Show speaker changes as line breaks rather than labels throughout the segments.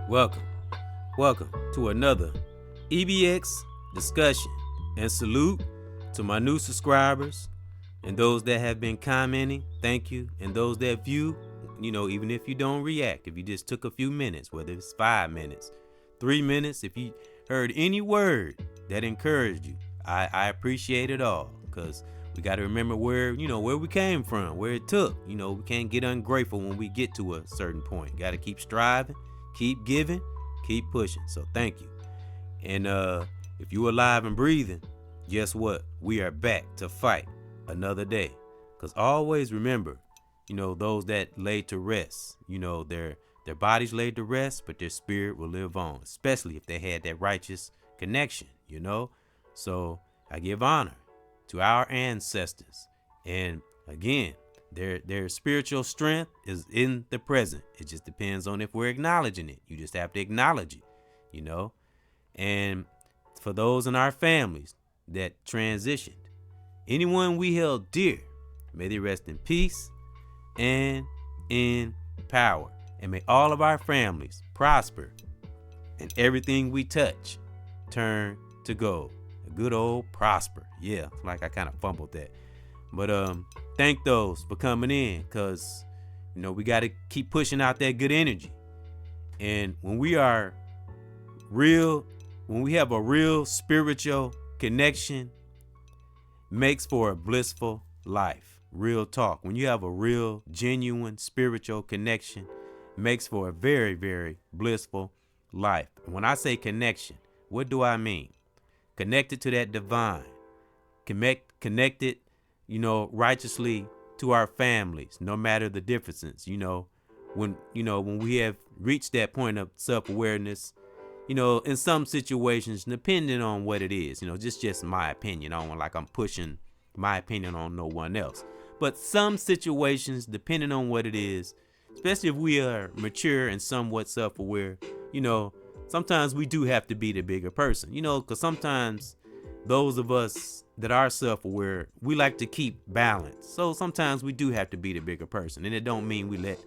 Welcome, welcome to another EBX discussion, and salute to my new subscribers and those that have been commenting. Thank you. And those that view, even if you don't react, if you just took a few minutes, whether it's 5 minutes, 3 minutes, if you heard any word that encouraged you, I appreciate it all, because we got to remember where we came from, where it took. We can't get ungrateful when we get to a certain point. Got to keep striving, keep giving, keep pushing. So thank you. And if you're alive and breathing, guess what? We are back to fight another day. Because always remember, those that laid to rest, their bodies laid to rest, but their spirit will live on, especially if they had that righteous connection, So I give honor to our ancestors. And again, their spiritual strength is in the present. It just depends on if we're acknowledging it. You just have to acknowledge it, And for those in our families that transitioned, anyone we held dear, may they rest in peace and in power. And may all of our families prosper and everything we touch turn to gold. A good old prosper. Yeah, like I kind of fumbled that. But thank those for coming in, because we got to keep pushing out that good energy. And when we have a real spiritual connection, makes for a blissful life. Real talk. When you have a real, genuine spiritual connection, makes for a very, very blissful life. And when I say connection, what do I mean? Connected to that divine. Connected, righteously to our families, no matter the differences. When we have reached that point of self-awareness, in some situations, depending on what it is, just my opinion. I don't want, like, I'm pushing my opinion on no one else. But some situations, depending on what it is, especially if we are mature and somewhat self-aware, sometimes we do have to be the bigger person, because sometimes those of us that are self-aware, we like to keep balance. So sometimes we do have to be the bigger person. And it don't mean we let,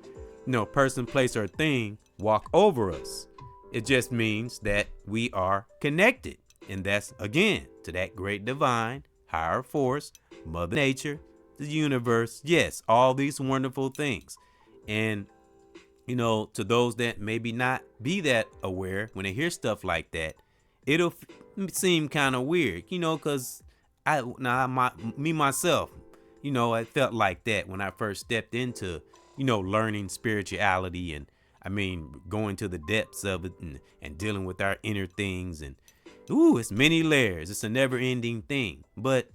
person, place, or thing walk over us. It just means that we are connected. And that's, again, to that great divine, higher force, Mother Nature, the universe. Yes, all these wonderful things. And, to those that maybe not be that aware, when they hear stuff like that, it'll seem kind of weird, because myself, I felt like that when I first stepped into, learning spirituality, and going to the depths of it and dealing with our inner things. And it's many layers. It's a never ending thing. But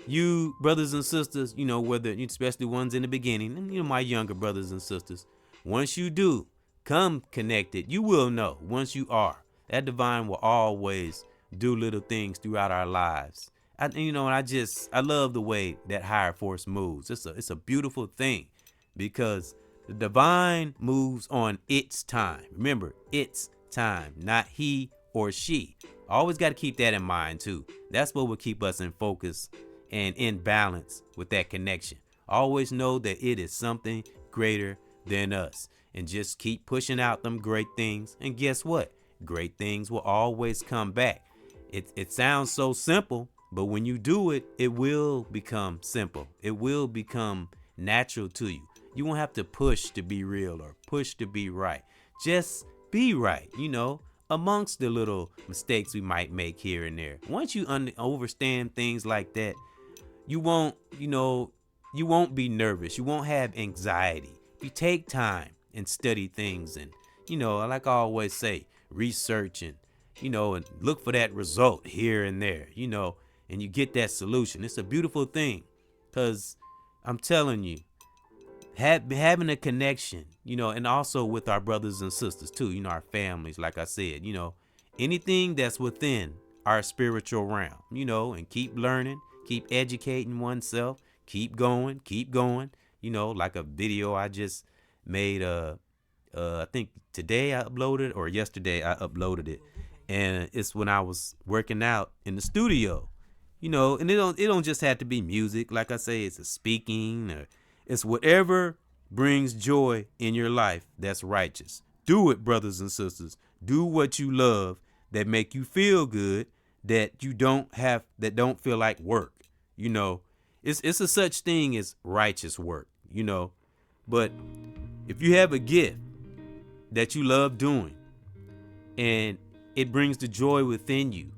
you brothers and sisters, whether, especially ones in the beginning, and my younger brothers and sisters, once you do come connected, you will know. Once you are, that divine will always do little things throughout our lives. I love the way that higher force moves. It's a beautiful thing, because the divine moves on its time. Remember, its time, not he or she. Always got to keep that in mind too. That's what will keep us in focus and in balance with that connection. Always know that it is something greater than us, and just keep pushing out them great things. And guess what? Great things will always come back. It sounds so simple, but when you do it, it will become simple. It will become natural to you. You won't have to push to be real or push to be right. Just be right, amongst the little mistakes we might make here and there. Once you understand things like that, you won't be nervous. You won't have anxiety. If you take time and study things, and, like I always say, research and look for that result here and there, and you get that solution. It's a beautiful thing, because I'm telling you, having a connection, and also with our brothers and sisters too, our families, like I said, anything that's within our spiritual realm, and keep learning, keep educating oneself, keep going, like a video I just made, I think today I uploaded, or yesterday I uploaded it. And it's when I was working out in the studio, and it don't just have to be music. Like I say, it's a speaking, or it's whatever brings joy in your life that's righteous. Do it, brothers and sisters. Do what you love that make you feel good, that you don't feel like work. You know, it's a such thing as righteous work, you know. But if you have a gift that you love doing and it brings the joy within you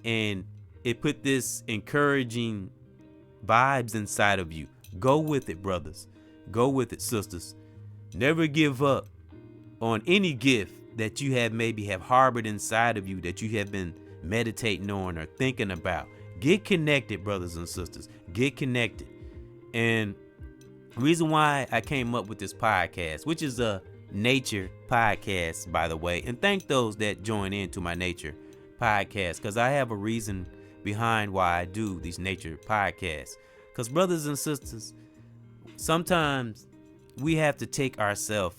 and it put this encouraging vibes inside of you, go with it, brothers. Go with it, sisters. Never give up on any gift that you have harbored inside of you, that you have been meditating on or thinking about. Get connected, brothers and sisters. Get connected. And the reason why I came up with this podcast, which is a nature podcast, by the way, and thank those that join into my nature podcast, because I have a reason behind why I do these nature podcasts. Because brothers and sisters, sometimes we have to take ourselves,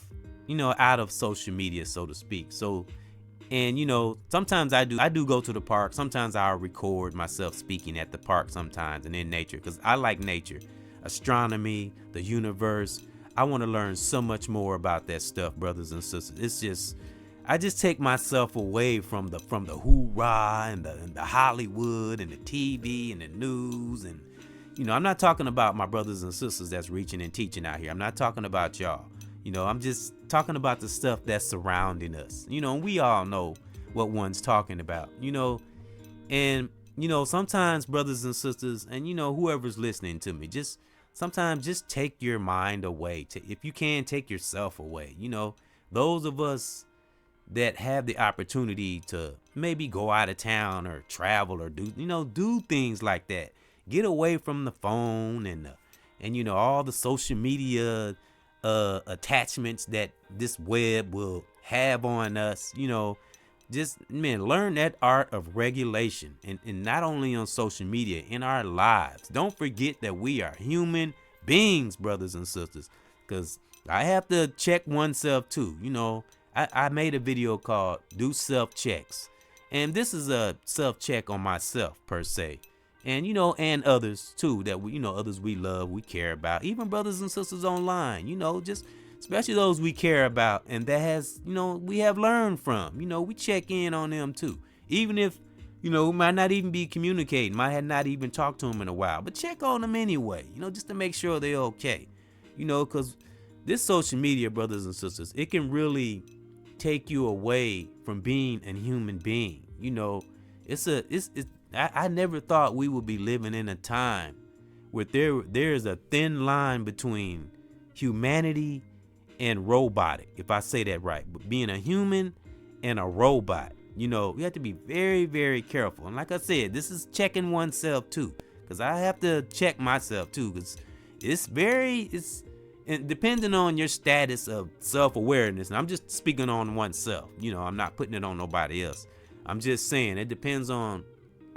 out of social media, so to speak. So, and sometimes I do go to the park. Sometimes I'll record myself speaking at the park sometimes and in nature, because I like nature, astronomy, the universe. I want to learn so much more about that stuff, brothers and sisters. It's just, I just take myself away from the hoorah and the Hollywood and the TV and the news. And I'm not talking about my brothers and sisters that's reaching and teaching out here. I'm not talking about y'all. I'm just talking about the stuff that's surrounding us. And we all know what one's talking about. And sometimes brothers and sisters, and whoever's listening to me, sometimes just take your mind away. If you can, take yourself away. Those of us that have the opportunity to maybe go out of town or travel or do things like that. Get away from the phone and all the social media attachments that this web will have on us. Learn that art of regulation, and not only on social media, in our lives. Don't forget that we are human beings, brothers and sisters, because I have to check oneself too. I made a video called Do Self Checks, and this is a self check on myself per se, and and others too, that others we love, we care about, even brothers and sisters online, just especially those we care about and that has we have learned from. We check in on them too, even if we might not even be communicating, might have not even talked to them in a while, but check on them anyway, just to make sure they're okay. Because this social media, brothers and sisters, it can really take you away from being a human being. I never thought we would be living in a time where there's a thin line between humanity and robotic, if I say that right. But being a human and a robot, we have to be very, very careful. And like I said, this is checking oneself too, because I have to check myself too, because and depending on your status of self-awareness, and I'm just speaking on oneself, I'm not putting it on nobody else. I'm just saying it depends on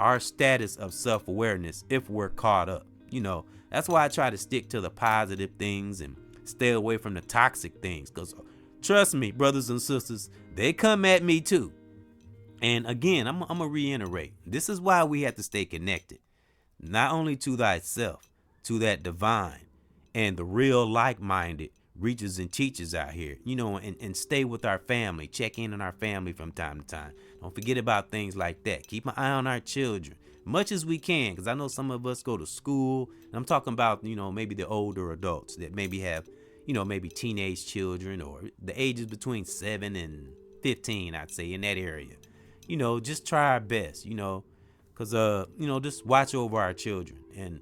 our status of self-awareness if we're caught up. That's why I try to stick to the positive things and stay away from the toxic things, because trust me, brothers and sisters, they come at me too. And again, I'm going to reiterate, this is why we have to stay connected, not only to thyself, to that divine and the real like-minded reachers and teachers out here, and stay with our family, check in on our family from time to time. Don't forget about things like that. Keep an eye on our children, much as we can, because I know some of us go to school, and I'm talking about, maybe the older adults that maybe have, maybe teenage children, or the ages between 7 and 15, I'd say, in that area. Just try our best, because, just watch over our children. And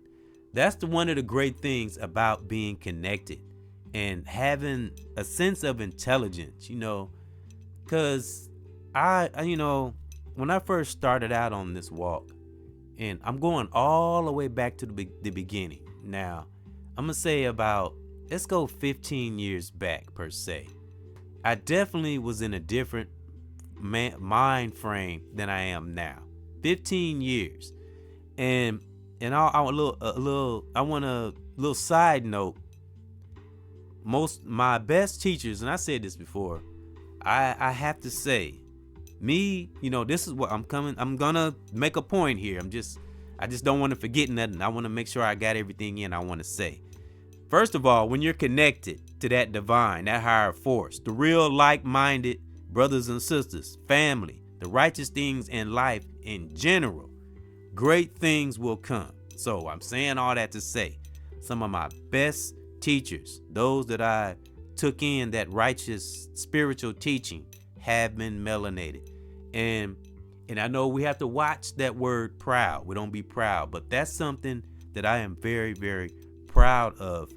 that's one of the great things about being connected and having a sense of intelligence, because when I first started out on this walk, and I'm going all the way back to the beginning. Now, I'm going to say let's go 15 years back per se. I definitely was in a different mind frame than I am now. 15 years. And I want a little side note. My best teachers, and I said this before, I have to say, me, this is what I'm gonna make a point here. I just don't want to forget nothing. I want to make sure I got everything in I want to say. First of all, when you're connected to that divine, that higher force, the real like-minded brothers and sisters, family, the righteous things in life in general, great things will come. So I'm saying all that to say some of my best teachers, those that I took in that righteous spiritual teaching, have been melanated. And I know we have to watch that word proud. We don't be proud, but that's something that I am very, very proud of.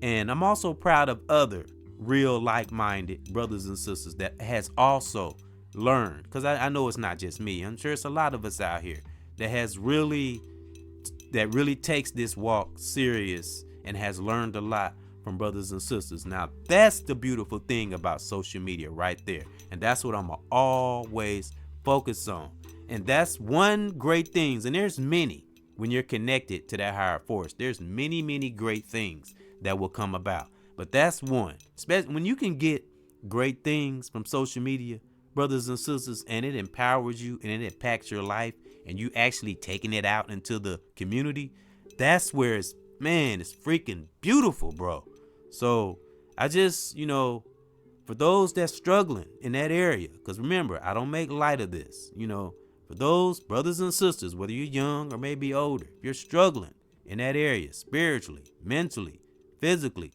And I'm also proud of other real like-minded brothers and sisters that has also learned, because I know it's not just me. I'm sure it's a lot of us out here that really takes this walk serious and has learned a lot from brothers and sisters. Now, that's the beautiful thing about social media right there. And that's what I'm always focus on. And that's one great things. And there's many when you're connected to that higher force. There's many, many great things that will come about. But that's one. Especially when you can get great things from social media, brothers and sisters, and it empowers you and it impacts your life, and you actually taking it out into the community, that's where it's freaking beautiful, bro. So I just, for those that's struggling in that area, because remember, I don't make light of this, for those brothers and sisters, whether you're young or maybe older, if you're struggling in that area, spiritually, mentally, physically,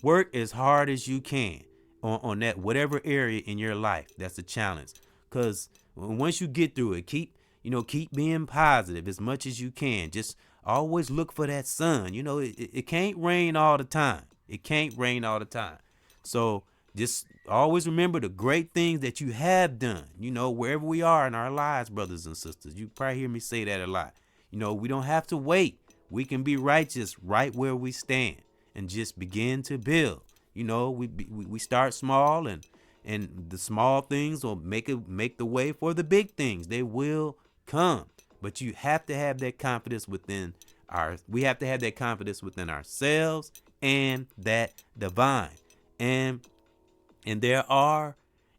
work as hard as you can on that whatever area in your life that's a challenge. Because once you get through it, keep being positive as much as you can. Just always look for that sun. It can't rain all the time. It can't rain all the time. So just always remember the great things that you have done, wherever we are in our lives, brothers and sisters. You probably hear me say that a lot. We don't have to wait. We can be righteous right where we stand and just begin to build. We start small, and the small things will make the way for the big things. They will come. But you have to have that confidence within ourselves and that divine. And there are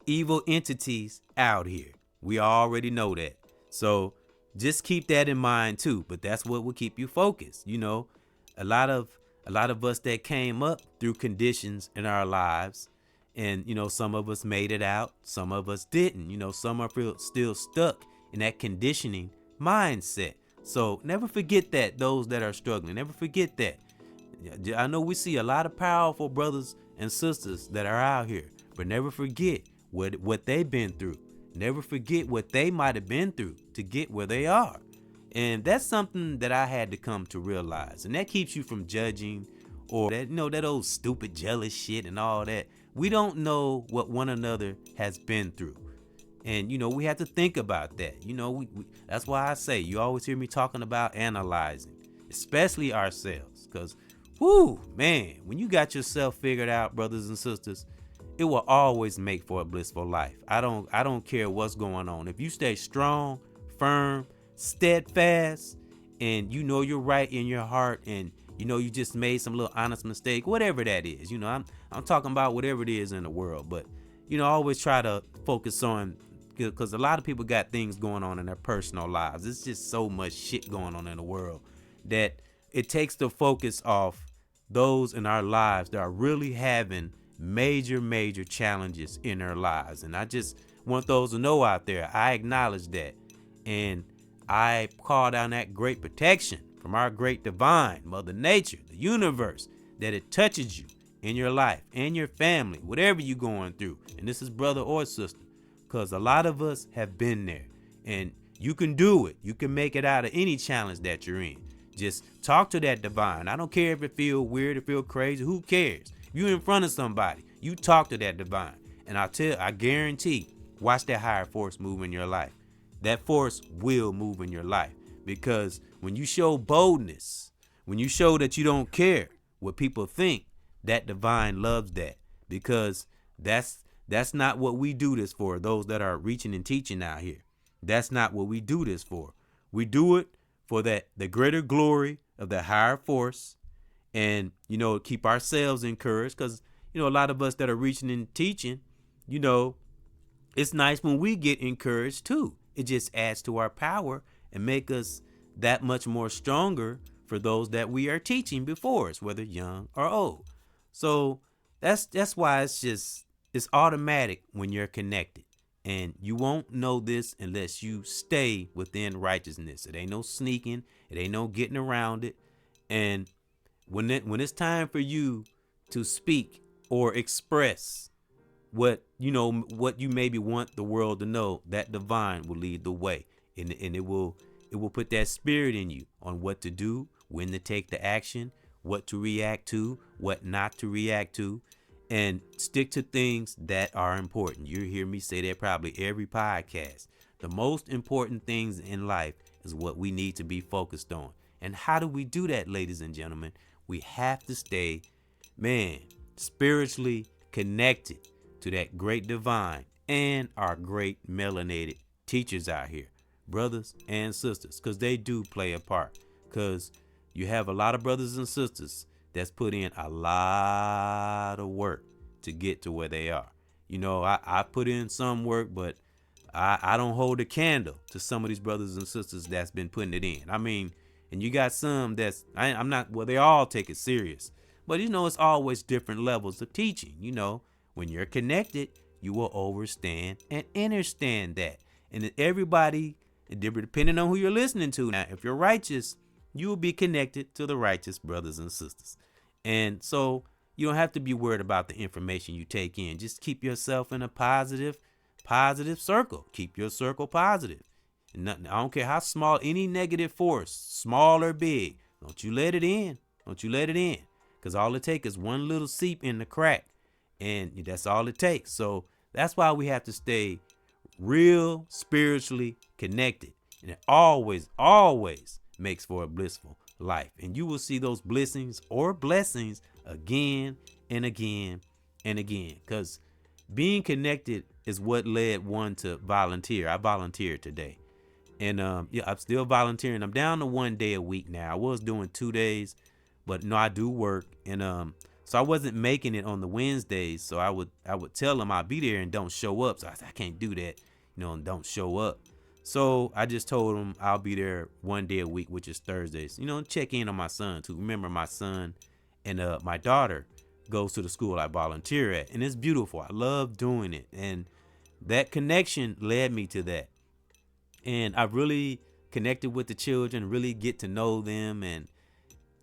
evil entities out here. We already know that. So just keep that in mind too. But that's what will keep you focused. A lot of us that came up through conditions in our lives, and some of us made it out, some of us didn't. Some are still stuck in that conditioning mindset. So never forget that. Those that are struggling, never forget that. I know we see a lot of powerful brothers and sisters that are out here, but never forget what they've been through. Never forget what they might have been through to get where they are. And that's something that I had to come to realize. And that keeps you from judging or that old stupid jealous shit and all that. We don't know what one another has been through. And, we have to think about that. That's why I say you always hear me talking about analyzing, especially ourselves. Because, when you got yourself figured out, brothers and sisters, it will always make for a blissful life. I don't care what's going on. If you stay strong, firm, steadfast, and you're right in your heart, and you just made some little honest mistake, whatever that is. I'm talking about whatever it is in the world. But I always try to focus on, because a lot of people got things going on in their personal lives. It's just so much shit going on in the world that it takes the focus off those in our lives that are really having major challenges in their lives. And I just want those to know out there, I acknowledge that, and I call down that great protection from our great divine, Mother Nature, the universe, that it touches you in your life and your family, whatever you're going through. And this is brother or sister, because a lot of us have been there, and you can do it. You can make it out of any challenge that you're in. Just talk to that divine. I don't care if it feel weird, it feel crazy. Who cares? If you're in front of somebody, you talk to that divine. And I guarantee, watch that higher force move in your life. That force will move in your life, because when you show boldness, when you show that you don't care what people think, that divine loves that, because that's not what we do this for. Those that are reaching and teaching out here, that's not what we do this for. We do it for the greater glory of the higher force, and keep ourselves encouraged, because a lot of us that are reaching and teaching, it's nice when we get encouraged too. It just adds to our power and make us that much more stronger for those that we are teaching before us, whether young or old. So that's why it's automatic when you're connected. And you won't know this unless you stay within righteousness. It ain't no sneaking, it ain't no getting around it. And when it's time for you to speak or express what you maybe want the world to know, that divine will lead the way, and it will put that spirit in you on what to do, when to take the action, what to react to, what not to react to, and stick to things that are important. You hear me say that probably every podcast. The most important things in life is what we need to be focused on. And how do we do that, ladies and gentlemen? We have to stay, spiritually connected to that great divine and our great melanated teachers out here, brothers and sisters, because they do play a part. Because you have a lot of brothers and sisters that's put in a lot of work to get to where they are. I put in some work, but I don't hold a candle to some of these brothers and sisters that's been putting it in. I mean, and you got some I'm not, well, they all take it serious. But, it's always different levels of teaching. When you're connected, you will understand and understand that. And everybody, depending on who you're listening to, now, if you're righteous, you will be connected to the righteous brothers and sisters. And so you don't have to be worried about the information you take in. Just keep yourself in a positive circle. Keep your circle positive. And I don't care how small any negative force, small or big, don't you let it in. Don't you let it in. Because all it takes is one little seep in the crack. And that's all it takes. So that's why we have to stay real spiritually connected. And it always makes for a blissful life. And you will see those blessings again and again and again. Because being connected is what led one to volunteer. I volunteered today. And I'm still volunteering. I'm down to 1 day a week now. I was doing 2 days, but no, I do work. And so I wasn't making it on the Wednesdays. So I would tell them I'll be there and don't show up. So I said, I can't do that, and don't show up. So I just told them I'll be there 1 day a week, which is Thursdays. Check in on my son too. Remember, my son and my daughter goes to the school I volunteer at, and it's beautiful. I love doing it, and that connection led me to that. And I really connected with the children, really get to know them, and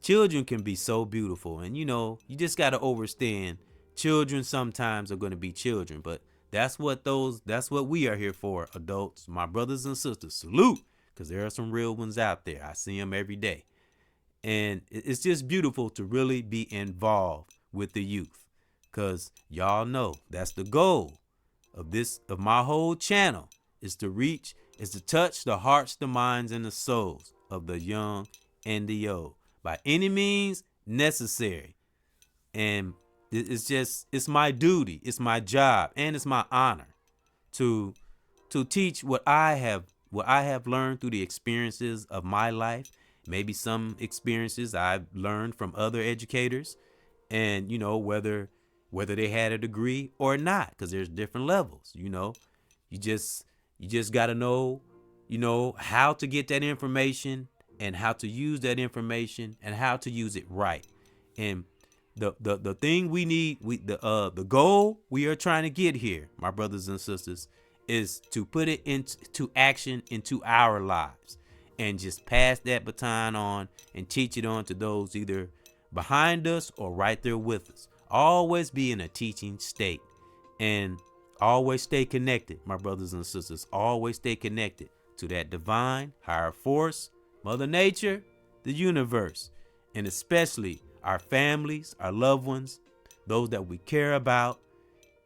children can be so beautiful. And you just got to understand, children sometimes are going to be children, but that's what we are here for, adults, my brothers and sisters. Salute, because there are some real ones out there. I see them every day. And it's just beautiful to really be involved with the youth, because y'all know that's the goal of my whole channel, is to touch the hearts, the minds, and the souls of the young and the old by any means necessary. And it's my duty, it's my job, and it's my honor to teach what I have learned through the experiences of my life. Maybe some experiences I've learned from other educators, and whether they had a degree or not, because there's different levels. You just got to know, how to get that information and how to use that information and how to use it right. And the thing we need, the goal we are trying to get here, my brothers and sisters, is to put it into action into our lives and just pass that baton on and teach it on to those either behind us or right there with us. Always be in a teaching state, and always stay connected, my brothers and sisters. Always stay connected to that divine higher force, Mother Nature, the universe, and especially our families, our loved ones, those that we care about,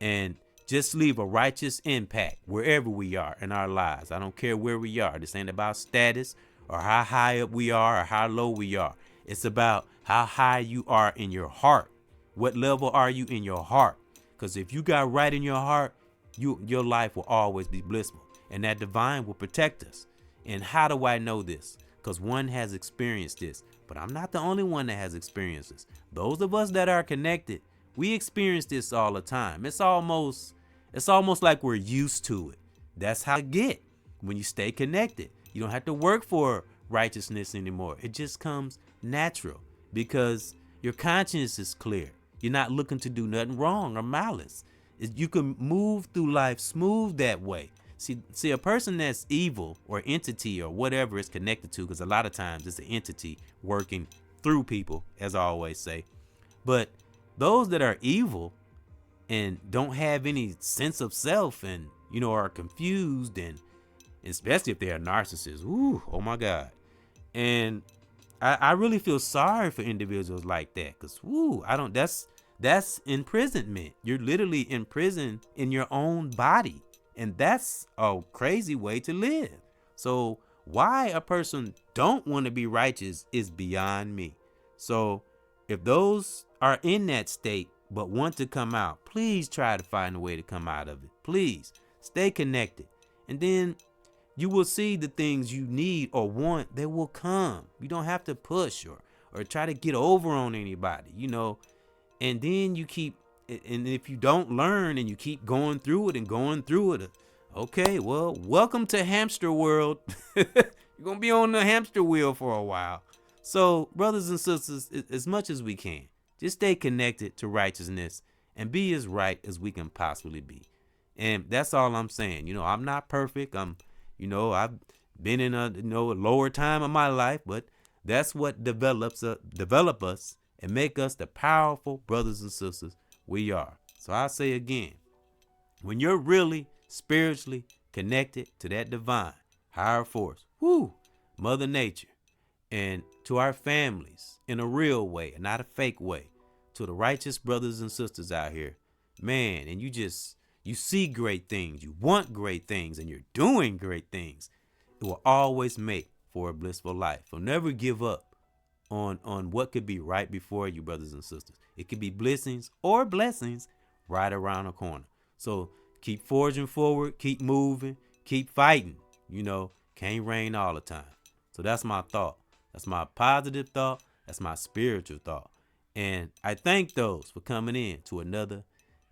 and just leave a righteous impact wherever we are in our lives. I don't care where we are. This ain't about status or how high up we are or how low we are. It's about how high you are in your heart. What level are you in your heart? Because if you got right in your heart, your life will always be blissful, and that divine will protect us. And how do I know this? Because one has experienced this, but I'm not the only one that has experienced this. Those of us that are connected, we experience this all the time. It's almost like we're used to it. That's how it get when you stay connected. You don't have to work for righteousness anymore. It just comes natural because your conscience is clear. You're not looking to do nothing wrong or malice. You can move through life smooth that way. See, a person that's evil or entity or whatever it's connected to, because a lot of times it's an entity working through people, as I always say. But those that are evil and don't have any sense of self and, are confused, and especially if they're narcissists, oh my God. And I really feel sorry for individuals like that, because that's imprisonment. You're literally in prison in your own body, and that's a crazy way to live. So why a person don't want to be righteous is beyond me. So if those are in that state but want to come out, please try to find a way to come out of it. Please stay connected, and then you will see the things you need or want. They will come. You don't have to push or try to get over on anybody, and then you keep, and if you don't learn and you keep going through it, okay, well, welcome to hamster world. You're going to be on the hamster wheel for a while. So brothers and sisters, as much as we can, just stay connected to righteousness and be as right as we can possibly be. And that's all I'm saying. I'm not perfect. I've been in a lower time of my life, but that's what develop us and make us the powerful brothers and sisters we are. So I say again, when you're really spiritually connected to that divine higher force, Mother Nature, and to our families in a real way and not a fake way, to the righteous brothers and sisters out here, man, and you see great things, you want great things, and you're doing great things, it will always make for a blissful life. So never give up on what could be right before you, brothers and sisters. It could be blessings or blessings right around the corner. So keep forging forward, keep moving, keep fighting. Can't rain all the time. So that's my thought. That's my positive thought. That's my spiritual thought. And I thank those for coming in to another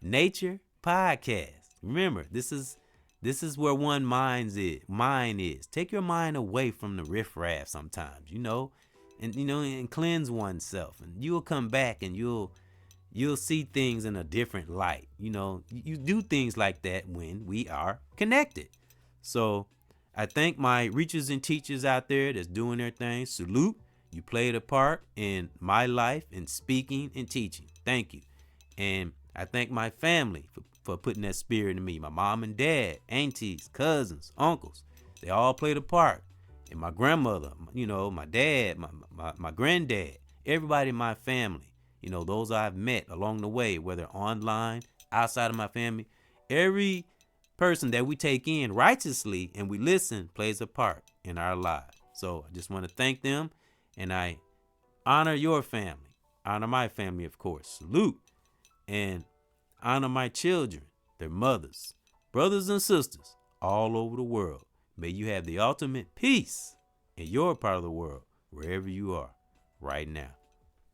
Nature Podcast. Remember, this is where one mind is. Take your mind away from the riffraff sometimes, and cleanse oneself, and you'll come back and you'll see things in a different light. You do things like that when we are connected. So I thank my reachers and teachers out there that's doing their thing. Salute. You played a part in my life in speaking and teaching. Thank you. And I thank my family for putting that spirit in me. My mom and dad, aunties, cousins, uncles, they all played a part. And my grandmother, my dad, my granddad, everybody in my family, those I've met along the way, whether online, outside of my family, every person that we take in righteously and we listen plays a part in our lives. So I just want to thank them, and I honor your family, honor my family, of course. Salute. And honor my children, their mothers, brothers and sisters all over the world. May you have the ultimate peace in your part of the world, wherever you are right now.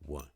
One.